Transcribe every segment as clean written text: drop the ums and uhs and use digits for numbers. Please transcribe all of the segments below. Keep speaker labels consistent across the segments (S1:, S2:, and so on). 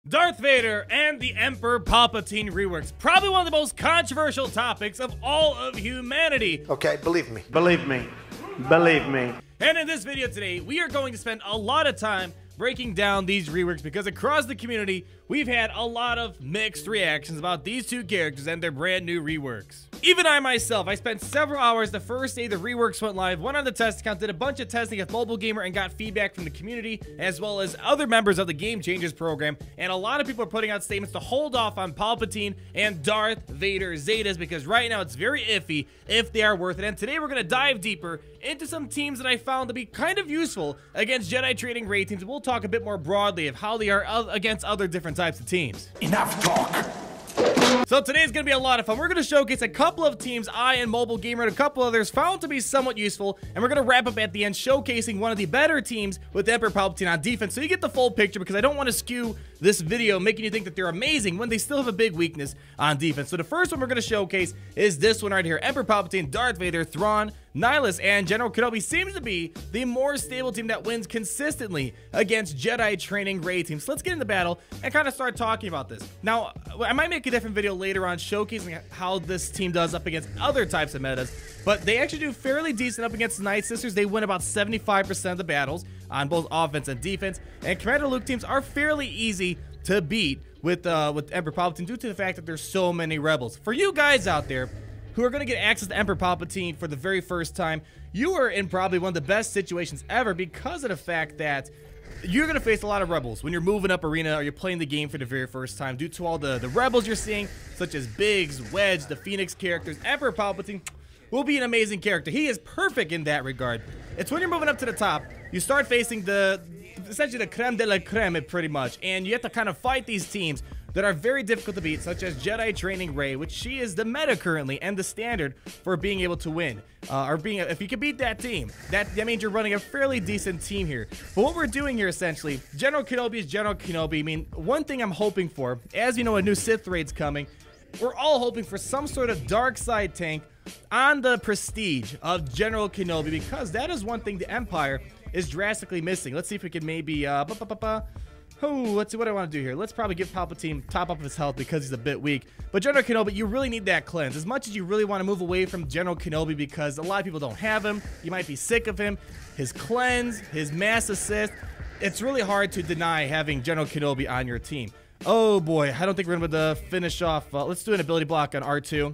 S1: Darth Vader and the Emperor Palpatine reworks. Probably one of the most controversial topics of all of humanity.
S2: Okay, believe me. Believe me. Believe me.
S1: And in this video today, we are going to spend a lot of time breaking down these reworks because across the community, we've had a lot of mixed reactions about these two characters and their brand new reworks. Even I myself, I spent several hours the first day the reworks went live, went on the test account, did a bunch of testing with Mobile Gamer and got feedback from the community as well as other members of the Game Changers program, and a lot of people are putting out statements to hold off on Palpatine and Darth Vader Zetas because right now it's very iffy if they are worth it. And today we're going to dive deeper into some teams that I found to be kind of useful against Jedi Training Rey teams. We'll talk a bit more broadly of how they are against other different types of teams.
S2: Enough talk.
S1: So today's going to be a lot of fun. We're going to showcase a couple of teams I and Mobile Gamer and a couple others found to be somewhat useful, and we're going to wrap up at the end showcasing one of the better teams with Emperor Palpatine on defense, so you get the full picture because I don't want to skew this video making you think that they're amazing when they still have a big weakness on defense. So the first one we're going to showcase is this one right here. Emperor Palpatine, Darth Vader, Thrawn, Nihilus, and General Kenobi seems to be the more stable team that wins consistently against Jedi Training Rey teams. So let's get into battle and kind of start talking about this. Now, I might make a different video later on showcasing how this team does up against other types of metas, but they actually do fairly decent up against Night Sisters. They win about 75% of the battles on both offense and defense, and Commander Luke teams are fairly easy to beat with Emperor Palpatine due to the fact that there's so many rebels. For you guys out there who are going to get access to Emperor Palpatine for the very first time, you are in probably one of the best situations ever because of the fact that you're going to face a lot of rebels when you're moving up arena or you're playing the game for the very first time due to all the rebels you're seeing, such as Biggs, Wedge, the Phoenix characters. Emperor Palpatine will be an amazing character. He is perfect in that regard. It's when you're moving up to the top, you start facing essentially the creme de la creme pretty much, and you have to kind of fight these teams that are very difficult to beat, such as Jedi Training Rey, which she is the meta currently and the standard for being able to win. If you can beat that team, that means you're running a fairly decent team here. But what we're doing here essentially, General Kenobi is General Kenobi. I mean, one thing I'm hoping for, as you know, a new Sith raid's coming, we're all hoping for some sort of dark side tank on the prestige of General Kenobi because that is one thing the Empire is drastically missing. Let's see if we can maybe let's see what I want to do here. Let's probably give Palpatine top up of his health because he's a bit weak. But General Kenobi, you really need that cleanse. As much as you really want to move away from General Kenobi because a lot of people don't have him, you might be sick of him, his cleanse, his mass assist, it's really hard to deny having General Kenobi on your team. Oh boy, I don't think we're going to be able to finish off. Let's do an ability block on R2.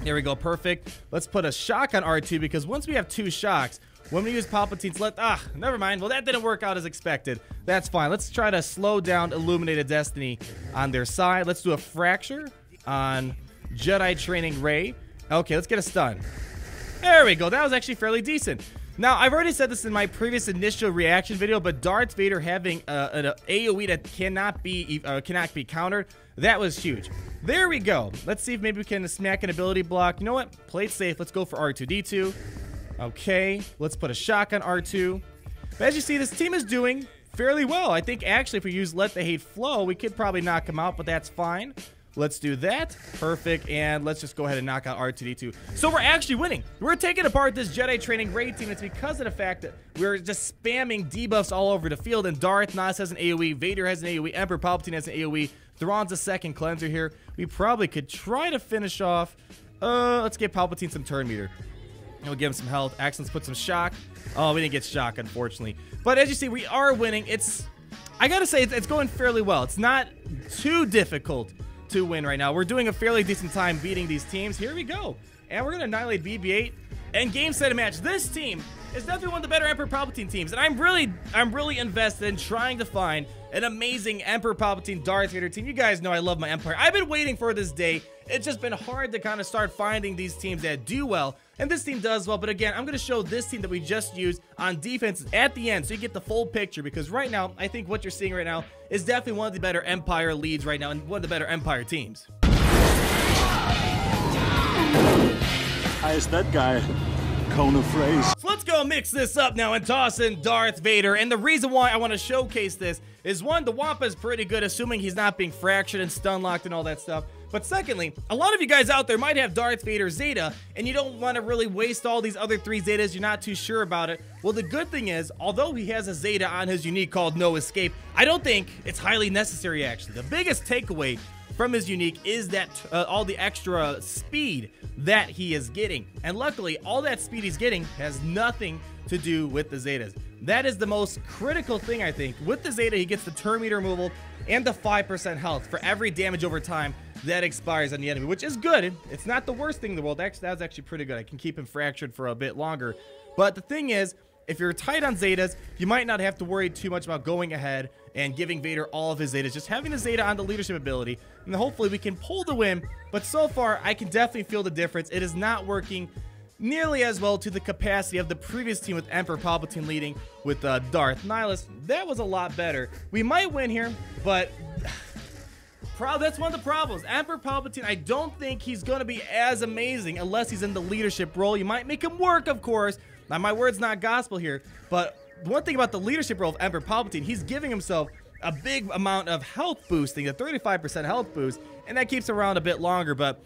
S1: There we go, perfect. Let's put a shock on R2 because once we have two shocks, when we use Palpatine's never mind. Well, that didn't work out as expected. That's fine. Let's try to slow down Illuminated Destiny on their side. Let's do a fracture on Jedi Training Rey. Okay, let's get a stun. There we go. That was actually fairly decent. Now, I've already said this in my previous initial reaction video, but Darth Vader having an AoE that cannot be countered, that was huge. There we go. Let's see if maybe we can smack an ability block. You know what? Play it safe. Let's go for R2-D2. Okay, let's put a shock on R2. But as you see, this team is doing fairly well. I think actually if we use Let the Hate Flow, we could probably knock him out, but that's fine. Let's do that. Perfect. And let's just go ahead and knock out R2-D2. So we're actually winning. We're taking apart this Jedi Training Rey team. It's because of the fact that we're just spamming debuffs all over the field. And Darth Nas has an AoE. Vader has an AoE. Emperor Palpatine has an AoE. Thrawn's a second cleanser here. We probably could try to finish off. Let's give Palpatine some turn meter. We'll give him some health. Excellent. Put some shock. Oh, we didn't get shock, unfortunately. But as you see, we are winning. I gotta say, it's going fairly well. It's not too difficult to win right now. We're doing a fairly decent time beating these teams. Here we go. And we're gonna annihilate BB-8 and game, set, and match. This team is definitely one of the better Emperor Palpatine teams. And I'm really invested in trying to find an amazing Emperor Palpatine Darth Vader team. You guys know I love my Empire. I've been waiting for this day. It's just been hard to kind of start finding these teams that do well. And this team does well, but again, I'm going to show this team that we just used on defense at the end so you get the full picture because right now, I think what you're seeing right now is definitely one of the better Empire leads right now and one of the better Empire teams.
S3: Hi, is that guy. Cone of phrase.
S1: So let's go mix this up now and toss in Darth Vader. And the reason why I want to showcase this is, one, the Wampa is pretty good, assuming he's not being fractured and stun locked and all that stuff. But secondly, a lot of you guys out there might have Darth Vader Zeta, and you don't want to really waste all these other 3 Zetas. You're not too sure about it. Well, the good thing is, although he has a Zeta on his unique called No Escape, I don't think it's highly necessary, actually. The biggest takeaway from his unique is that all the extra speed that he is getting. And luckily, all that speed he's getting has nothing to do with the Zetas. That is the most critical thing, I think. With the Zeta, he gets the turn meter removal and the 5% health for every damage over time that expires on the enemy, which is good. It's not the worst thing in the world. Actually, that was actually pretty good. I can keep him fractured for a bit longer. But the thing is, if you're tight on Zetas, you might not have to worry too much about going ahead and giving Vader all of his Zetas. Just having the Zeta on the leadership ability, and then hopefully we can pull the win. But so far, I can definitely feel the difference. It is not working nearly as well to the capacity of the previous team with Emperor Palpatine leading with Darth Nihilus. That was a lot better. We might win here, but that's one of the problems. Emperor Palpatine, I don't think he's going to be as amazing unless he's in the leadership role. You might make him work, of course. Now, my word's not gospel here, but one thing about the leadership role of Emperor Palpatine, he's giving himself a big amount of health boosting, a 35% health boost, and that keeps him around a bit longer. But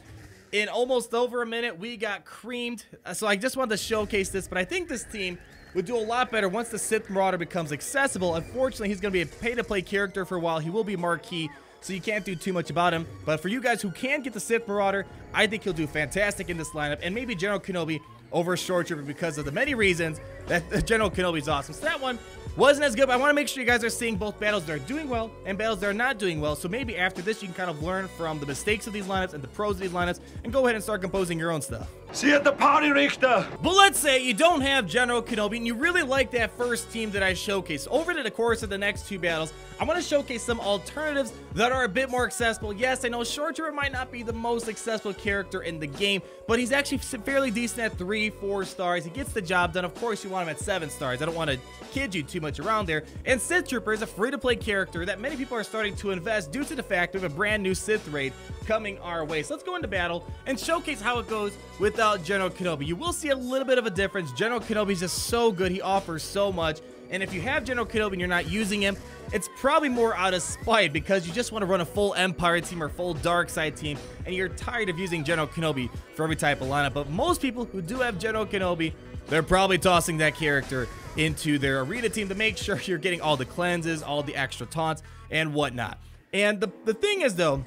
S1: in almost over a minute, we got creamed. So I just wanted to showcase this, but I think this team would do a lot better once the Sith Marauder becomes accessible. Unfortunately, he's going to be a pay-to-play character for a while. He will be marquee, so you can't do too much about him. But for you guys who can get the Sith Marauder, I think he'll do fantastic in this lineup, and maybe General Kenobi over Short Trooper because of the many reasons that General Kenobi's awesome. So that one wasn't as good, but I want to make sure you guys are seeing both battles that are doing well and battles that are not doing well. So maybe after this, you can kind of learn from the mistakes of these lineups and the pros of these lineups and go ahead and start composing your own stuff.
S2: See you at the party, Richter.
S1: But let's say you don't have General Kenobi and you really like that first team that I showcased. Over the course of the next 2 battles, I want to showcase some alternatives that are a bit more accessible. Yes, I know Short Trooper might not be the most accessible character in the game, but he's actually fairly decent at 3-4 stars. He gets the job done. Of course, you want him at 7 stars. I don't want to kid you too much around there. And Sith Trooper is a free-to-play character that many people are starting to invest due to the fact we have a brand new Sith raid coming our way. So let's go into battle and showcase how it goes without General Kenobi. You will see a little bit of a difference. General Kenobi is just so good. He offers so much. And if you have General Kenobi and you're not using him, it's probably more out of spite because you just want to run a full Empire team or full Dark Side team, and you're tired of using General Kenobi for every type of lineup. But most people who do have General Kenobi, they're probably tossing that character into their arena team to make sure you're getting all the cleanses, all the extra taunts, and whatnot. And the thing is, though,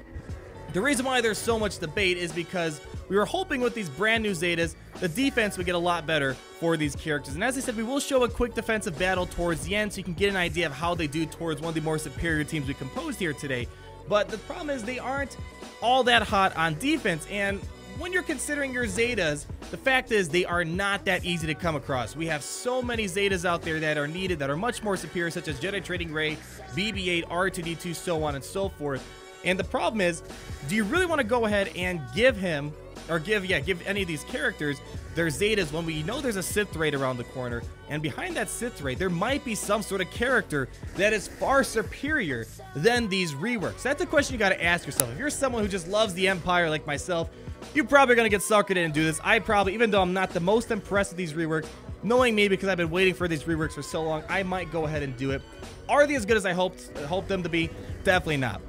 S1: the reason why there's so much debate is because we were hoping with these brand new Zetas, the defense would get a lot better for these characters. And as I said, we will show a quick defensive battle towards the end so you can get an idea of how they do towards one of the more superior teams we composed here today. But the problem is they aren't all that hot on defense. And when you're considering your Zetas, the fact is they are not that easy to come across. We have so many Zetas out there that are needed that are much more superior, such as Jedi Training Rey, BB-8, R2-D2, so on and so forth. And the problem is, do you really want to go ahead and give him, or give any of these characters their Zetas when we know there's a Sith raid around the corner, and behind that Sith raid, there might be some sort of character that is far superior than these reworks? That's a question you got to ask yourself. If you're someone who just loves the Empire like myself, you're probably going to get suckered in and do this. I probably, even though I'm not the most impressed with these reworks, knowing me because I've been waiting for these reworks for so long, I might go ahead and do it. Are they as good as I hoped them to be? Definitely not.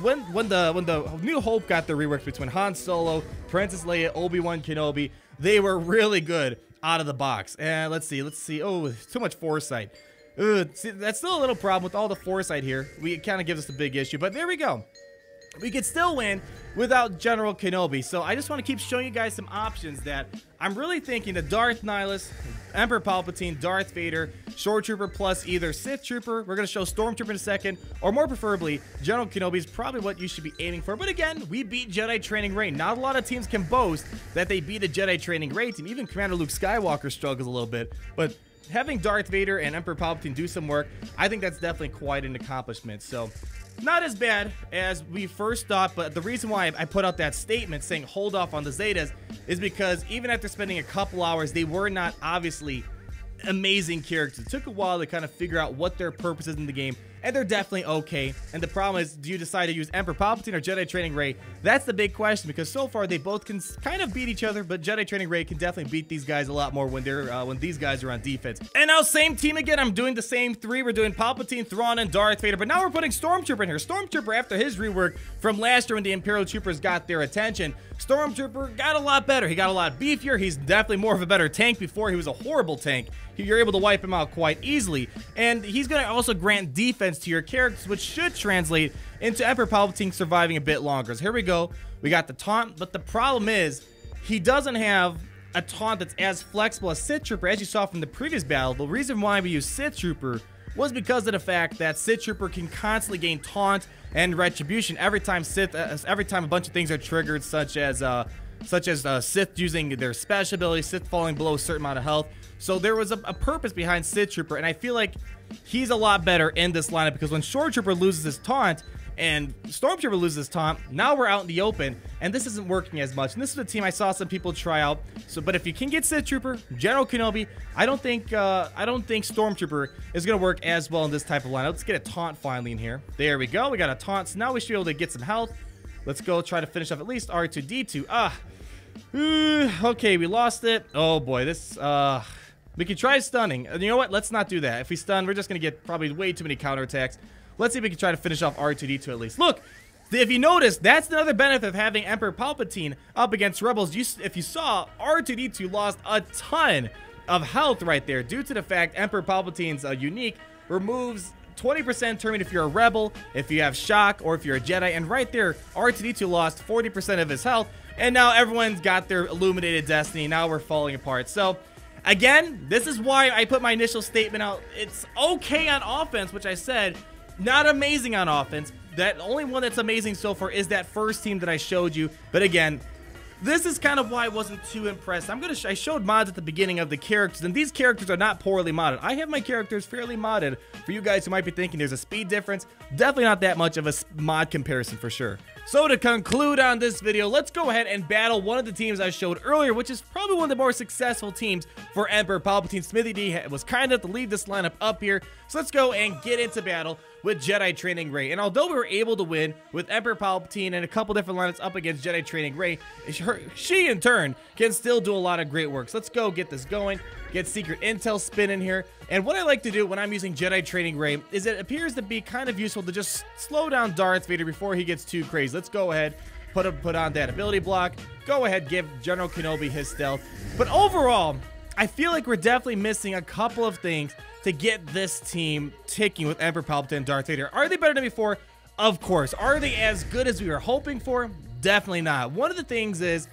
S1: When the New Hope got the reworks between Han Solo, Princess Leia, Obi-Wan Kenobi, they were really good out of the box. And let's see. Oh, too much foresight. See, that's still a little problem with all the foresight here. It kind of gives us a big issue, but there we go. We could still win without General Kenobi. So I just want to keep showing you guys some options that I'm really thinking the Darth Nihilus, Emperor Palpatine, Darth Vader, Short Trooper plus either Sith Trooper, we're going to show Stormtrooper in a second, or more preferably, General Kenobi is probably what you should be aiming for. But again, we beat Jedi Training Rey. Not a lot of teams can boast that they beat a Jedi Training Rey team. Even Commander Luke Skywalker struggles a little bit. But having Darth Vader and Emperor Palpatine do some work, I think that's definitely quite an accomplishment. So not as bad as we first thought, but the reason why I put out that statement saying hold off on the Zetas is because even after spending a couple hours, they were not obviously amazing characters. It took a while to kind of figure out what their purpose is in the game and they're definitely okay. And the problem is, do you decide to use Emperor Palpatine or Jedi Training Rey? That's the big question, because so far they both can kind of beat each other, but Jedi Training Rey can definitely beat these guys a lot more when they're when these guys are on defense. And now same team again. I'm doing the same three. We're doing Palpatine, Thrawn, and Darth Vader, but now we're putting Stormtrooper in here. Stormtrooper, after his rework from last year when the Imperial Troopers got their attention, Stormtrooper got a lot better. He got a lot beefier. He's definitely more of a better tank. Before, he was a horrible tank. You're able to wipe him out quite easily. And he's going to also grant defense to your characters, which should translate into Emperor Palpatine surviving a bit longer. So here we go. We got the taunt, but the problem is he doesn't have a taunt that's as flexible as Sith Trooper, as you saw from the previous battle. The reason why we use Sith Trooper was because of the fact that Sith Trooper can constantly gain taunt and retribution every time a bunch of things are triggered, such as Sith using their special ability, Sith falling below a certain amount of health. So there was a purpose behind Sith Trooper, and I feel like he's a lot better in this lineup, because when Shore Trooper loses his taunt and Stormtrooper loses his taunt, now we're out in the open, and this isn't working as much. And this is a team I saw some people try out. So, but if you can get Sith Trooper, General Kenobi, I don't think Stormtrooper is gonna work as well in this type of lineup. Let's get a taunt finally in here. There we go. We got a taunt. So now we should be able to get some health. Let's go try to finish off at least R2-D2. Okay, we lost it. Oh boy, this we can try stunning. You know what? Let's not do that. If we stun, we're just gonna get probably way too many counterattacks. Let's see if we can try to finish off R2-D2 at least. Look, if you notice, that's another benefit of having Emperor Palpatine up against Rebels. If you saw, R2-D2 lost a ton of health right there due to the fact Emperor Palpatine's unique removes 20% turn if you're a Rebel, if you have Shock, or if you're a Jedi. And right there, R2-D2 lost 40% of his health, and now everyone's got their illuminated destiny. Now we're falling apart. So again, this is why I put my initial statement out. It's okay on offense, which I said, not amazing on offense. That only one that's amazing so far is that first team that I showed you. But again, this is kind of why I wasn't too impressed. I showed mods at the beginning of the characters, and these characters are not poorly modded. I have my characters fairly modded. For you guys who might be thinking there's a speed difference, definitely not that much of a mod comparison for sure. So to conclude on this video, let's go ahead and battle one of the teams I showed earlier, which is probably one of the more successful teams for Emperor Palpatine. Smithy D was kind enough to leave this lineup up here. So let's go and get into battle with Jedi Training Rey. And although we were able to win with Emperor Palpatine and a couple different lineups up against Jedi Training Rey, she in turn can still do a lot of great work. So let's go get this going, get secret intel spin in here. And what I like to do when I'm using Jedi Training Rey is it appears to be kind of useful to just slow down Darth Vader before he gets too crazy. Let's go ahead, put on that ability block, go ahead, give General Kenobi his stealth. But overall, I feel like we're definitely missing a couple of things to get this team ticking with Emperor Palpatine and Darth Vader. Are they better than before? Of course. Are they as good as we were hoping for? Definitely not. One of the things is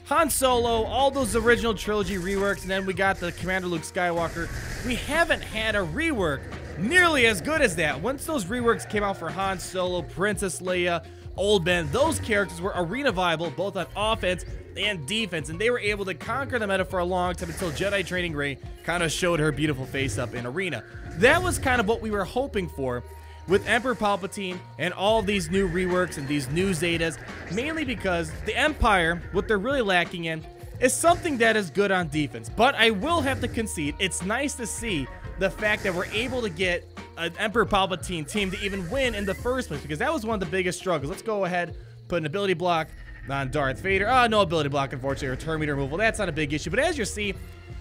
S1: Han Solo, all those original trilogy reworks, and then we got the Commander Luke Skywalker. We haven't had a rework nearly as good as that. Once those reworks came out for Han Solo, Princess Leia, Old Ben, those characters were arena viable both on offense and defense, and they were able to conquer the meta for a long time until Jedi Training Rey kind of showed her beautiful face up in arena. That was kind of what we were hoping for with Emperor Palpatine and all these new reworks and these new Zetas, mainly because the Empire, what they're really lacking in, is something that is good on defense. But I will have to concede, it's nice to see the fact that we're able to get an Emperor Palpatine team to even win in the first place, because that was one of the biggest struggles. Let's go ahead, put an ability block on Darth Vader. No ability block, unfortunately, or turn meter removal. That's not a big issue. But as you see,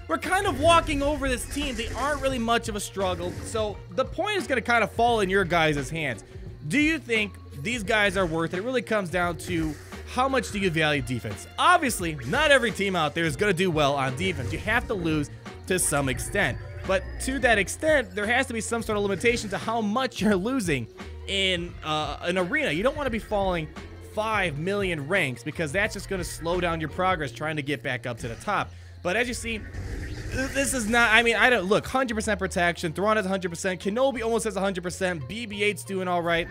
S1: we're kind of walking over this team. They aren't really much of a struggle. So the point is going to kind of fall in your guys' hands. Do you think these guys are worth it? It really comes down to how much do you value defense. Obviously, not every team out there is going to do well on defense. You have to lose to some extent. But to that extent, there has to be some sort of limitation to how much you're losing in an arena. You don't want to be falling 5 million ranks, because that's just going to slow down your progress trying to get back up to the top. But as you see, this is not, I mean, I don't, look, 100% protection, Thrawn has 100%, Kenobi almost has 100%, BB-8's doing all right.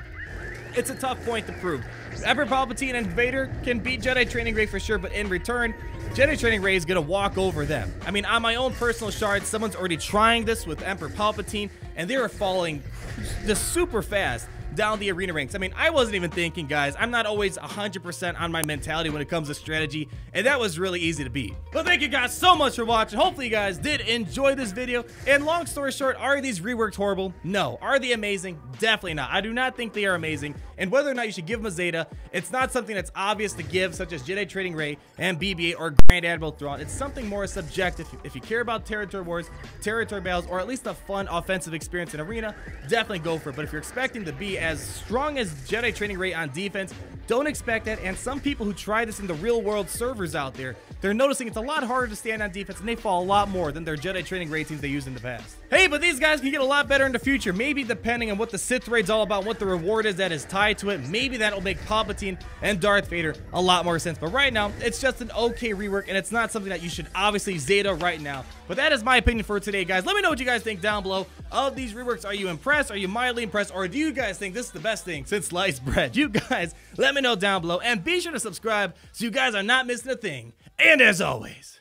S1: It's a tough point to prove. Emperor Palpatine and Vader can beat Jedi Training Rey for sure, but in return, Jedi Training Rey is going to walk over them. I mean, on my own personal shard, someone's already trying this with Emperor Palpatine, and they are falling just super fast down the arena ranks. I mean, I wasn't even thinking, guys. I'm not always 100% on my mentality when it comes to strategy, and that was really easy to beat. But thank you guys so much for watching. Hopefully you guys did enjoy this video. And long story short, are these reworks horrible? No. Are they amazing? Definitely not. I do not think they are amazing. And whether or not you should give them a Zeta, it's not something that's obvious to give, such as Jedi Training Rey and BB-8 or Grand Admiral Thrawn. It's something more subjective. If you care about territory wars, territory battles, or at least a fun offensive experience in arena, definitely go for it. But if you're expecting to be as strong as Jedi Training Rey on defense, don't expect that. And some people who try this in the real world servers out there, they're noticing it's a lot harder to stand on defense, and they fall a lot more than their Jedi Training Rey teams they used in the past. Hey, but these guys can get a lot better in the future. Maybe depending on what the Sith raid's all about, what the reward is that is tied to it, maybe that'll make Palpatine and Darth Vader a lot more sense. But right now, it's just an okay rework, and it's not something that you should obviously Zeta right now. But that is my opinion for today, guys. Let me know what you guys think down below of these reworks. Are you impressed? Are you mildly impressed? Or do you guys think this is the best thing since sliced bread? You guys, let me know down below, and be sure to subscribe so you guys are not missing a thing. And as always,